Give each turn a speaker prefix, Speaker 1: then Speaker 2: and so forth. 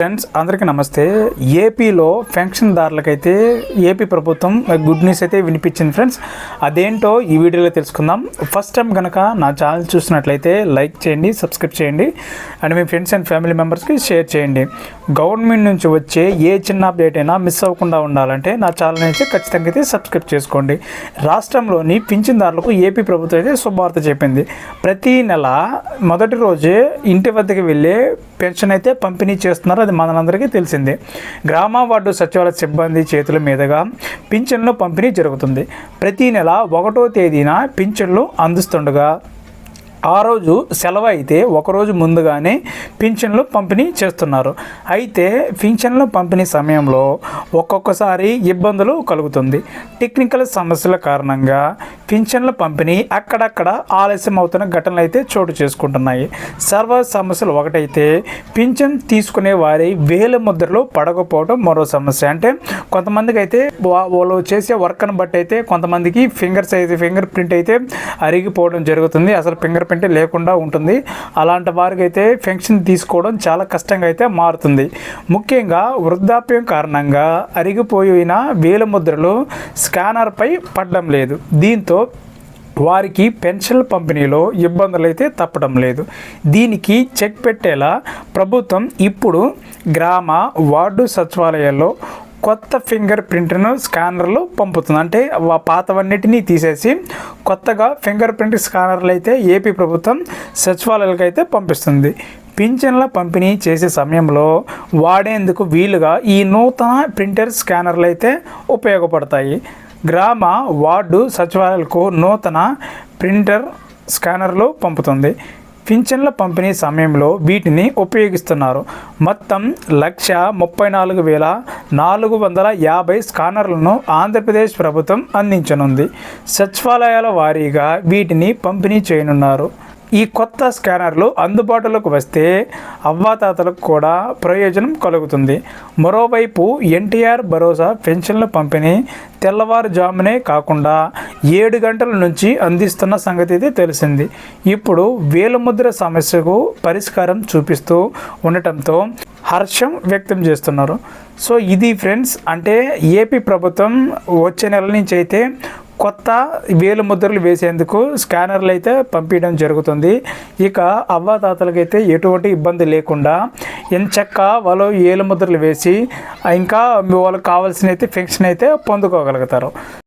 Speaker 1: Friends అందరికీ నమస్తే. ఏపీలో పెన్షన్దారులకైతే ఏపీ ప్రభుత్వం గుడ్ న్యూస్ అయితే వినిపించింది ఫ్రెండ్స్. అదేంటో ఈ వీడియోలో తెలుసుకుందాం. ఫస్ట్ టైం కనుక నా ఛానల్ చూసినట్లయితే లైక్ చేయండి, సబ్స్క్రైబ్ చేయండి and me friends and family మెంబర్స్కి షేర్ చేయండి. గవర్నమెంట్ నుంచి వచ్చే ఏ చిన్న అప్డేట్ అయినా మిస్ అవ్వకుండా ఉండాలంటే నా ఛానల్ అయితే ఖచ్చితంగా అయితే సబ్స్క్రైబ్ చేసుకోండి. రాష్ట్రంలోని పింఛన్దారులకు ఏపీ ప్రభుత్వం అయితే శుభవార్త చెప్పింది. ప్రతి నెల మొదటి రోజే ఇంటి వద్దకు వెళ్ళే పెన్షన్ అయితే పంపిణీ చేస్తున్నారు. అది మనందరికీ తెలిసిందే. గ్రామ వార్డు సచివాలయ సిబ్బంది చేతుల మీదుగా పింఛన్లు పంపిణీ జరుగుతుంది. ప్రతి నెల 1వ తేదీన పింఛన్లు అందిస్తుండగా ఆ రోజు సెలవు అయితే ఒకరోజు ముందుగానే పింఛన్లు పంపిణీ చేస్తున్నారు. అయితే పింఛన్లు పంపిణీ సమయంలో ఒక్కొక్కసారి ఇబ్బందులు కలుగుతుంది. టెక్నికల్ సమస్యల కారణంగా పింఛన్ల పంపిణీ అక్కడక్కడ ఆలస్యం అవుతున్న ఘటనలు అయితే చోటు చేసుకుంటున్నాయి. సర్వ సమస్యలు ఒకటైతే పింఛన్ తీసుకునే వారి వేల ముద్రలు పడకపోవడం మరో సమస్య. అంటే కొంతమందికి అయితే వాళ్ళు చేసే వర్క్ను బట్టి అయితే కొంతమందికి ఫింగర్ ప్రింట్ అయితే అరిగిపోవడం జరుగుతుంది. అసలు ఫింగర్ ప్రింట్ లేకుండా ఉంటుంది. అలాంటి వారికి అయితే పెన్షన్ తీసుకోవడం చాలా కష్టంగా అయితే మారుతుంది. ముఖ్యంగా వృద్ధాప్యం కారణంగా అరిగిపోయిన వేల ముద్రలు స్కానర్పై పడడం లేదు. దీంతో వారికి పెన్షన్ల పంపిణీలో ఇబ్బందులు అయితే తప్పడం లేదు. దీనికి చెక్ పెట్టేలా ప్రభుత్వం ఇప్పుడు గ్రామ వార్డు సచివాలయాల్లో కొత్త ఫింగర్ ప్రింట్ను స్కానర్లు పంపుతుంది. అంటే పాతవన్నిటినీ తీసేసి కొత్తగా ఫింగర్ ప్రింట్ స్కానర్లు అయితే ఏపీ ప్రభుత్వం సచివాలయాలకు అయితే పంపిస్తుంది. పింఛన్ల పంపిణీ చేసే సమయంలో వాడేందుకు వీలుగా ఈ నూతన ప్రింటర్ స్కానర్లు అయితే ఉపయోగపడతాయి. గ్రామ వార్డు సచివాలయాలకు నూతన ప్రింటర్ స్కానర్లు పంపుతుంది. పింఛన్ల పంపిణీ సమయంలో వీటిని ఉపయోగిస్తున్నారు. మొత్తం 134,450 స్కానర్లను ఆంధ్రప్రదేశ్ ప్రభుత్వం అందించనుంది. సచివాలయాల వారీగా వీటిని పంపిణీ చేయనున్నారు. ఈ కొత్త స్కానర్లు అందుబాటులోకి వస్తే అవ్వాతాతలకు కూడా ప్రయోజనం కలుగుతుంది. మరోవైపు ఎన్టీఆర్ భరోసా పెన్షన్ల పంపిణీ తెల్లవారుజామునే కాకుండా 7 గంటల నుంచి అందిస్తున్న సంగతి అయితే తెలిసింది. ఇప్పుడు వేలుముద్ర సమస్యకు పరిష్కారం చూపిస్తూ ఉండటంతో హర్షం వ్యక్తం చేస్తున్నారు. సో ఇది ఫ్రెండ్స్, అంటే ఏపీ ప్రభుత్వం వచ్చే నెల నుంచి అయితే కొత్త వేలు ముద్రలు వేసేందుకు స్కానర్లు అయితే పంపించడం జరుగుతుంది. ఇక అవ్వాతాతలకైతే ఎటువంటి ఇబ్బంది లేకుండా ఎంచక్కా వాళ్ళు వేలు ముద్రలు వేసి ఇంకా వాళ్ళకి కావాల్సిన అయితే పెన్షన్ అయితే పొందుకోగలుగుతారు.